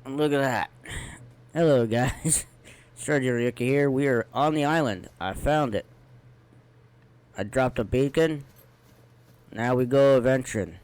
Look at that. Hello, guys. Subnautica here. We are on the island. I found it. I dropped a beacon. Now we go adventuring.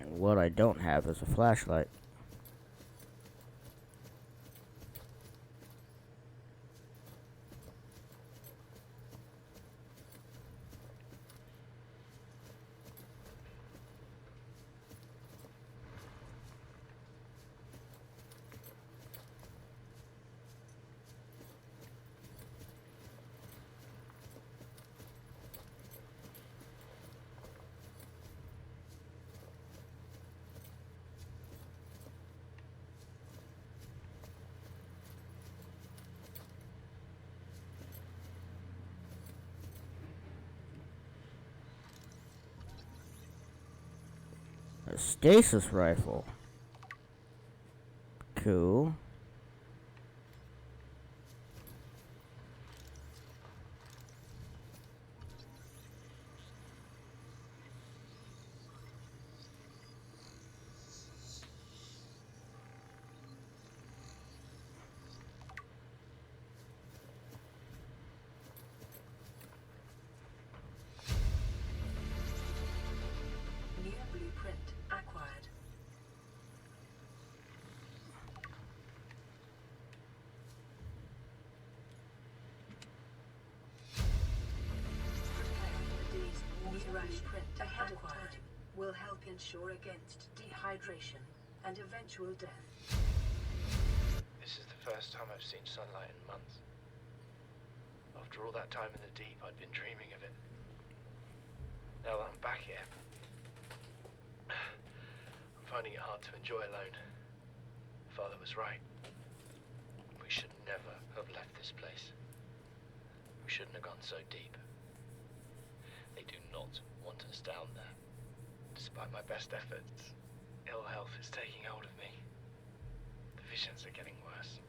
What I don't have is a flashlight. A stasis rifle. Cool. New blueprint acquired. Blueprint acquired will help ensure against dehydration and eventual death. This is the first time I've seen sunlight in months. After all that time in the deep, I'd been dreaming of it. Now that I'm back here, I'm finding it hard to enjoy alone. Father was right. We should never have left this place. We shouldn't have gone so deep. They do not want us down there. Despite my best efforts, ill health is taking hold of me. The visions are getting worse.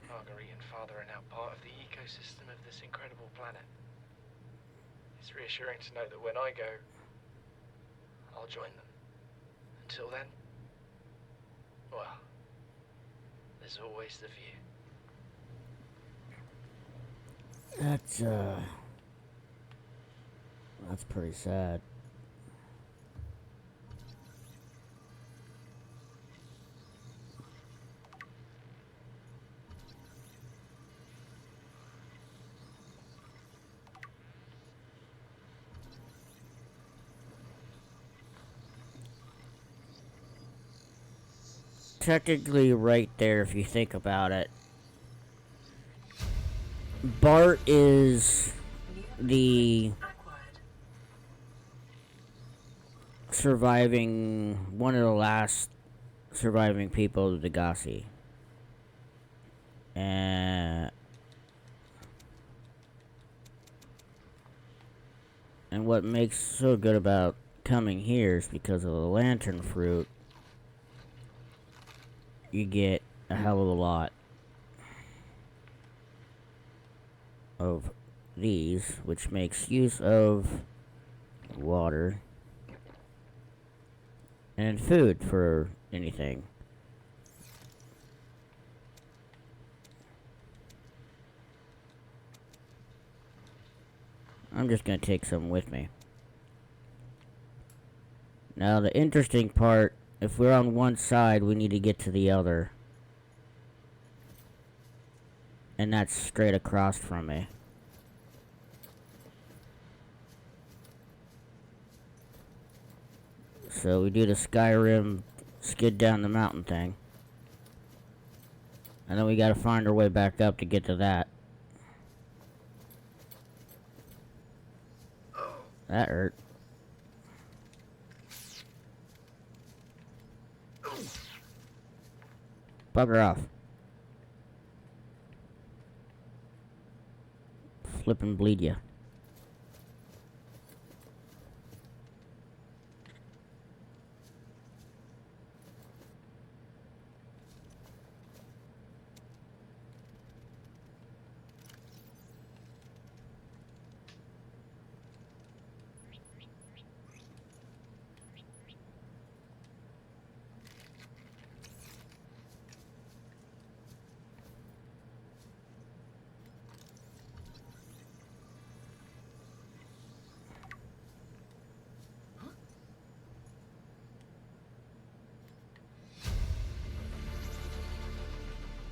Marguerite and Father are now part of the ecosystem of this incredible planet. It's reassuring to know that when I go, I'll join them. Until then, well, there's always the view. That's pretty sad. Technically right there if you think about it. Bart is the one of the last surviving people of the Degassi. And what makes so good about coming here is because of the lantern fruit. You get a hell of a lot of these, which makes use of water and food for anything. I'm just gonna take some with me. Now the interesting part If we're on one side, we need to get to the other. And that's straight across from me. So we do the Skyrim skid down the mountain thing. And then we gotta find our way back up to get to that. That hurt. Bugger off. Flip and bleed ya.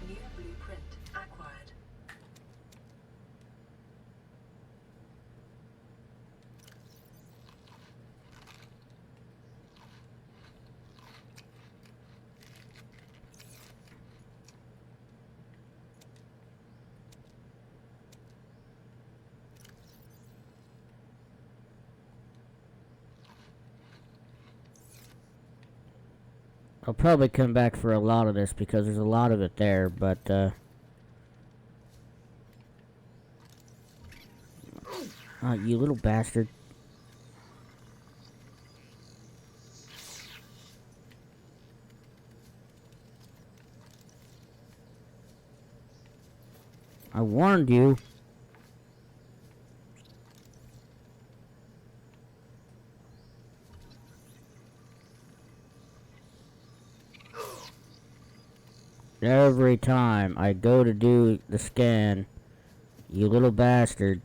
New blueprint acquired. I'll probably come back for a lot of this because there's a lot of it there, but oh, you little bastard. I warned you. Every time I go to do the scan, you little bastard.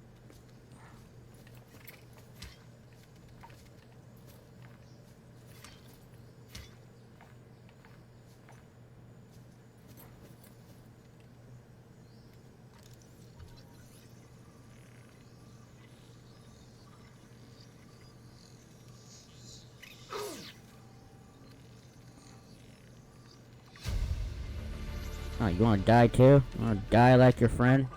Oh, you wanna die too? You wanna die like your friend?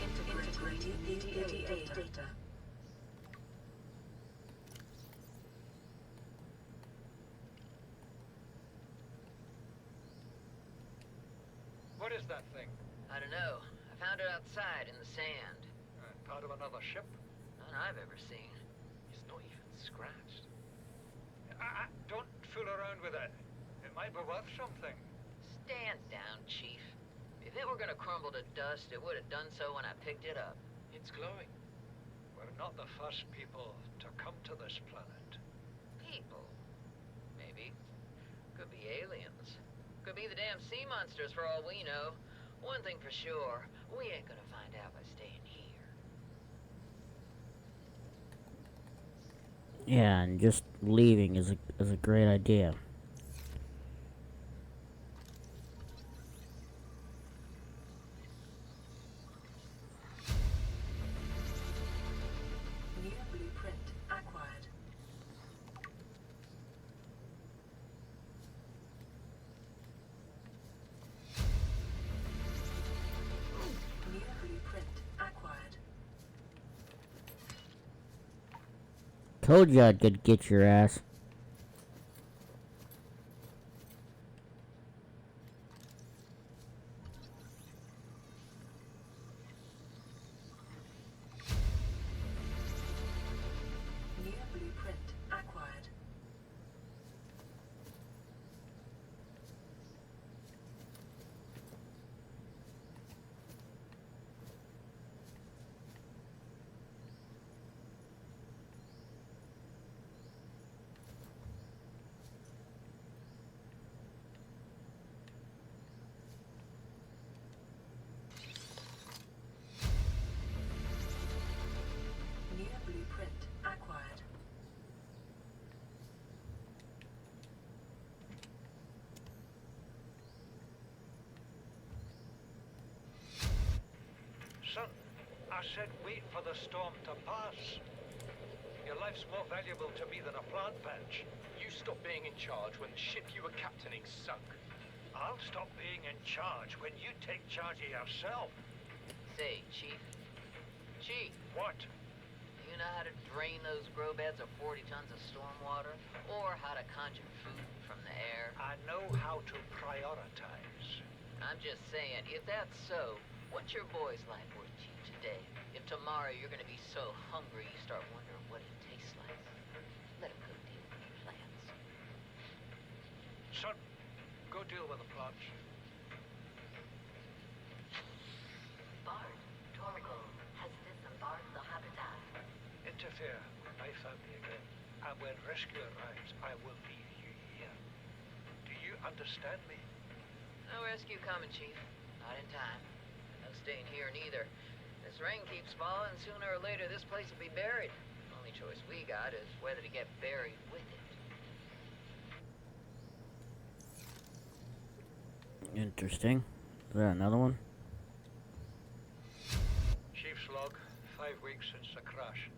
Integrating EDA data. What is that thing? I don't know. I found it outside in the sand. Part of another ship? None I've ever seen. It's not even scratched. Don't fool around with it. It might be worth something. Stand down, Chief. If it were gonna crumble to dust, it would have done so when I picked it up. It's glowing. We're not the first people to come to this planet. People. Maybe. Could be aliens. Could be the damn sea monsters for all we know. One thing for sure, we ain't gonna find out by staying here. Yeah, and just leaving is a great idea. New blueprint acquired. New blueprint acquired. Told you I'd get your ass. New blueprint acquired. I said wait for the storm to pass. Your life's more valuable to me than a plant patch. You stopped being in charge when the ship you were captaining sunk. I'll stop being in charge when you take charge of yourself. Say, Chief. Chief, What? do you know how to drain those grow beds of 40 tons of stormwater? Or how to conjure food from the air? I know how to prioritize. I'm just saying, if that's so, what's your boy's life worth to you today? If tomorrow you're gonna be so hungry you start wondering what it tastes like, let him go deal with the plants. Son, go deal with the plants. Bard, Torgo has disembarked the habitat. Interfere with my family again, and when rescue arrives, I will leave you here. Do you understand me? No rescue coming, Chief. Not in time. No staying here neither. This rain keeps falling, sooner or later this place will be buried. Only choice we got is whether to get buried with it. Interesting. Is that another one? Chief's log, 5 weeks since the crash.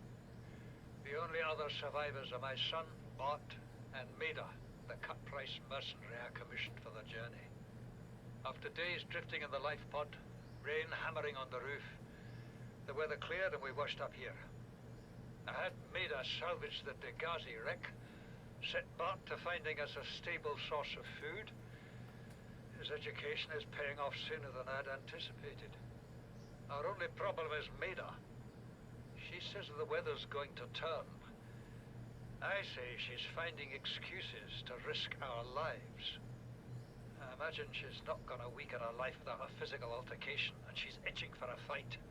The only other survivors are my son, Bart, and Maida, the cut-price mercenary I commissioned for the journey. After days drifting in the life pod, rain hammering on the roof, the weather cleared and we washed up here. I had Maida salvage the Degazi wreck, set Bart to finding us a stable source of food. His education is paying off sooner than I'd anticipated. Our only problem is Maida. She says the weather's going to turn. I say she's finding excuses to risk our lives. I imagine she's not gonna weaken her life without a physical altercation, and she's itching for a fight.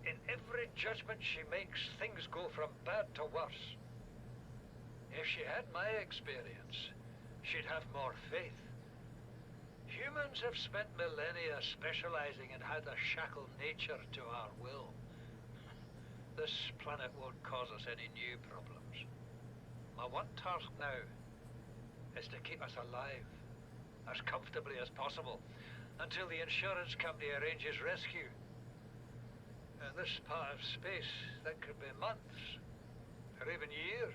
In every judgment she makes, things go from bad to worse. If she had my experience, she'd have more faith. Humans have spent millennia specializing in how to shackle nature to our will. This planet won't cause us any new problems. My one task now is to keep us alive, as comfortably as possible, until the insurance company arranges rescue. In this part of space, that could be months, or even years.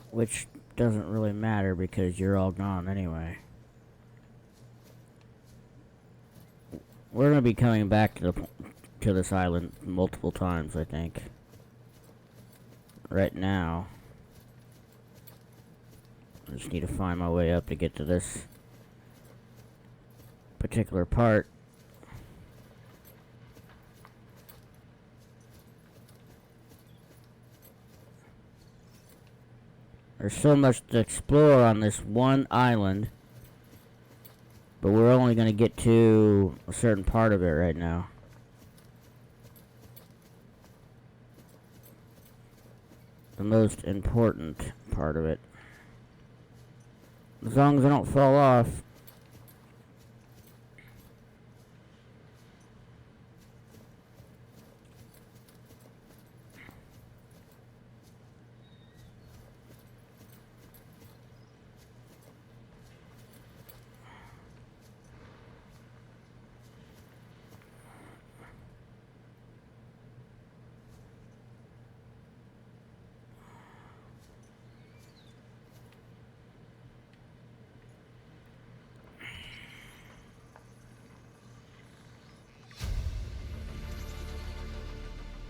Which doesn't really matter because you're all gone anyway. We're gonna be coming back to this island multiple times, I think. Right now, I just need to find my way up to get to this particular part. There's so much to explore on this one island, but we're only going to get to a certain part of it right now. The most important part of it. As long as I don't fall off.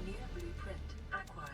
New blueprint acquired.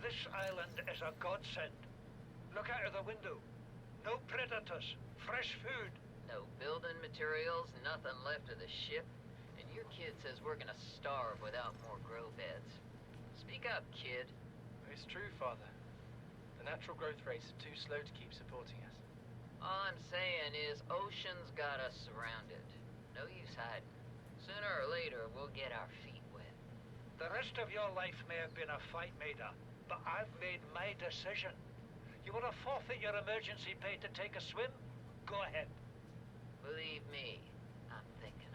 This island is a godsend. Look out of the window. No predators, fresh food. No building materials, nothing left of the ship. And your kid says we're gonna starve without more grow beds. Speak up, kid. It's true, Father. The natural growth rates are too slow to keep supporting us. All I'm saying is ocean's got us surrounded. No use hiding. Sooner or later, we'll get our feet wet. The rest of your life may have been a fight, Maida, but I've made my decision. You want to forfeit your emergency pay to take a swim? Go ahead. Believe me, I'm thinking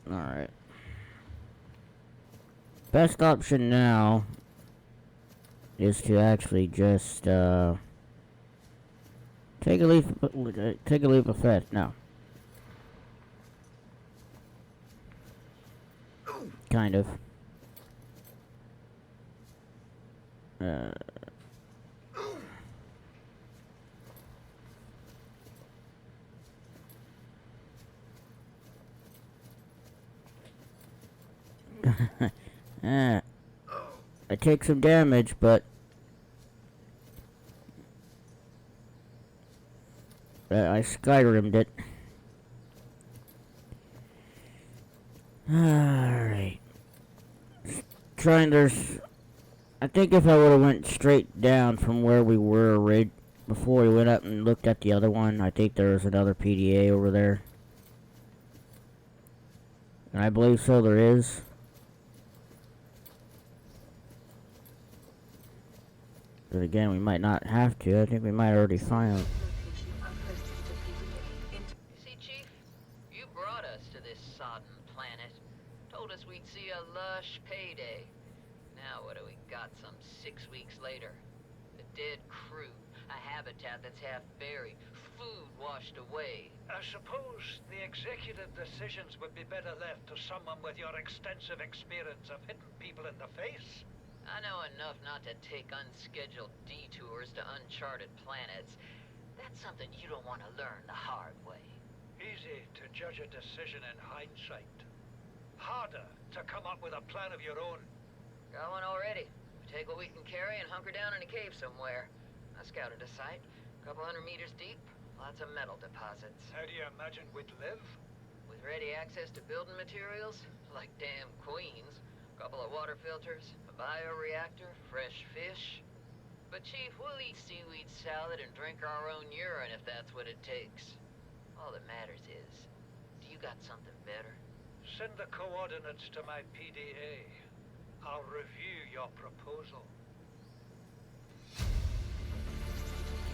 on it. Alright. Best option now is to actually just take a leap of faith. No. Kind of. I take some damage, but I Skyrim'd it. Alright. I think if I would have went straight down from where we were right before we went up and looked at the other one, I think there was another PDA over there. And I believe so there is. But again, we might not have to. I think we might already find them. You see, Chief? You brought us to this sodden planet. Told us we'd see a lush payday. Now what do we got some 6 weeks later? A dead crew, a habitat that's half buried, food washed away. I suppose the executive decisions would be better left to someone with your extensive experience of hitting people in the face. I know enough not to take unscheduled detours to uncharted planets. That's something you don't want to learn the hard way. Easy to judge a decision in hindsight. Harder to come up with a plan of your own. Got one already. We take what we can carry and hunker down in a cave somewhere. I scouted a site, a couple 100 meters deep, lots of metal deposits. How do you imagine we'd live? With ready access to building materials, like damn queens, a couple of water filters, a bioreactor, fresh fish. But Chief, we'll eat seaweed salad and drink our own urine if that's what it takes. All that matters is, do you got something better? Send the coordinates to my PDA. I'll review your proposal.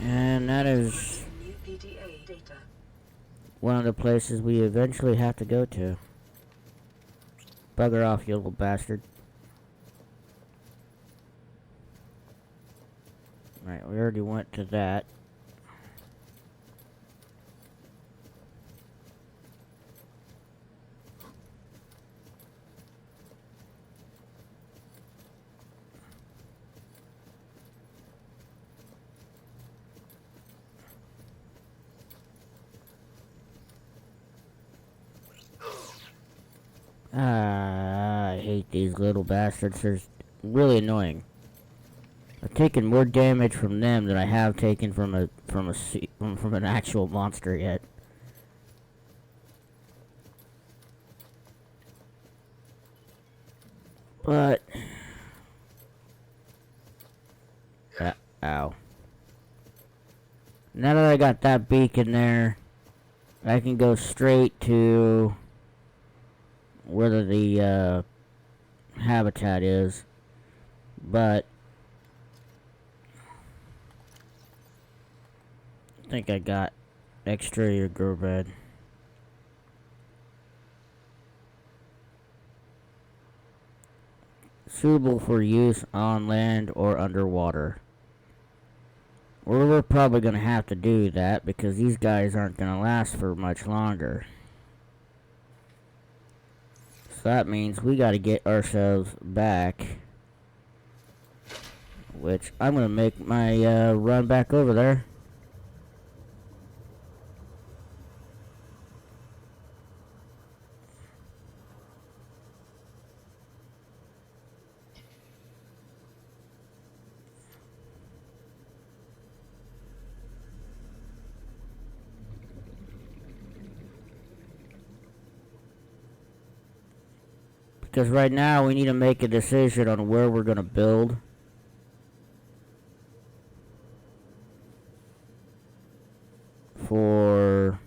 And that is New PDA data. one of the places we eventually have to go to. Bugger off, you little bastard. Right, we already went to that. I hate these little bastards. They're really annoying. I've taken more damage from them than I have taken from an actual monster yet. But ow. Now that I got that beacon there, I can go straight to where the habitat is. But I think I got exterior grow bed. Suitable for use on land or underwater. Well, we're probably going to have to do that because these guys aren't going to last for much longer. So that means we got to get ourselves back. Which I'm going to make my run back over there. Because right now we need to make a decision on where we're going to build. For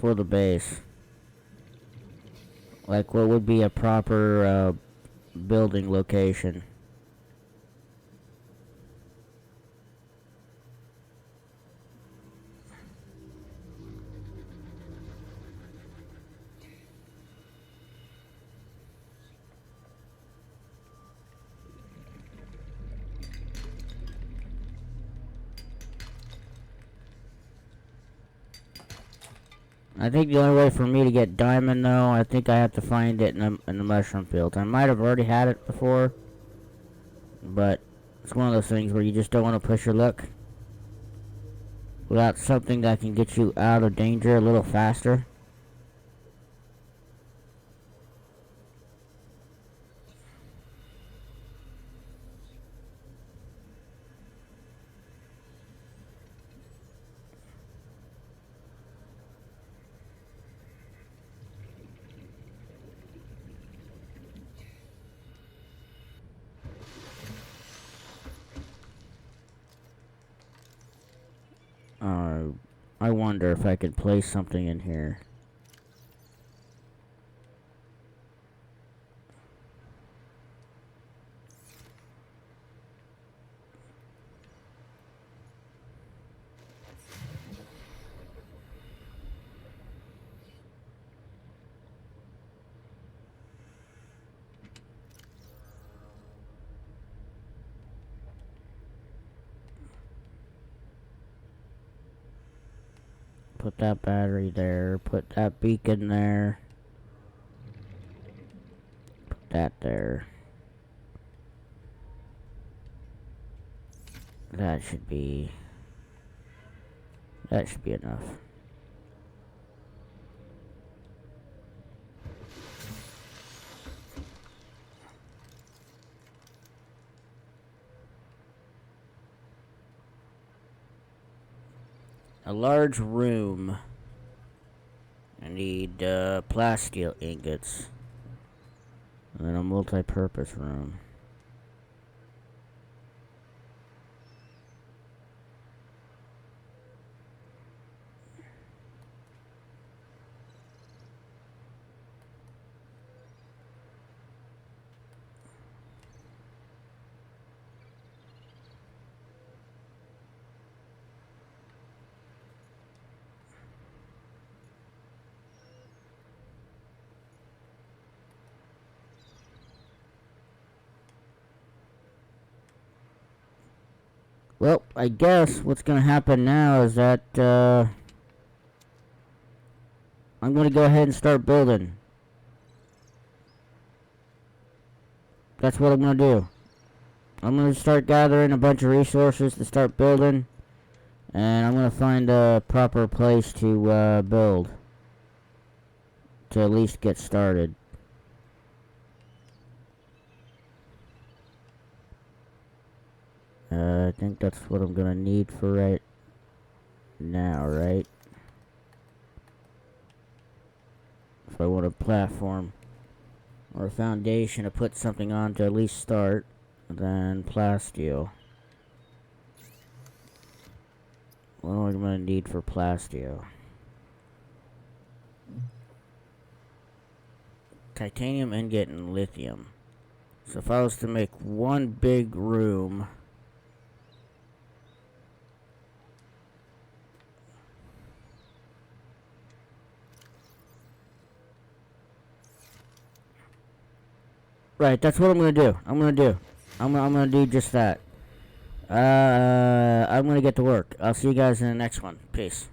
the base. Like what would be a proper building location. I think the only way for me to get diamond, though, I think I have to find it in the mushroom fields. I might have already had it before, but it's one of those things where you just don't want to push your luck without something that can get you out of danger a little faster. I wonder if I could place something in here. Put that battery there, put that beacon there, put that there. That should be enough. A large room. I need plasteel ingots. And then a multi-purpose room. Well, I guess what's going to happen now is that I'm going to go ahead and start building. That's what I'm going to do. I'm going to start gathering a bunch of resources to start building. And I'm going to find a proper place to build. To at least get started. I think that's what I'm gonna need for right now, right? If I want a platform or a foundation to put something on to at least start, then plasteel. What am I gonna need for plasteel? Titanium ingot and lithium. So if I was to make one big room, right, that's what I'm gonna do. I'm gonna do just that. I'm gonna get to work. I'll see you guys in the next one. Peace.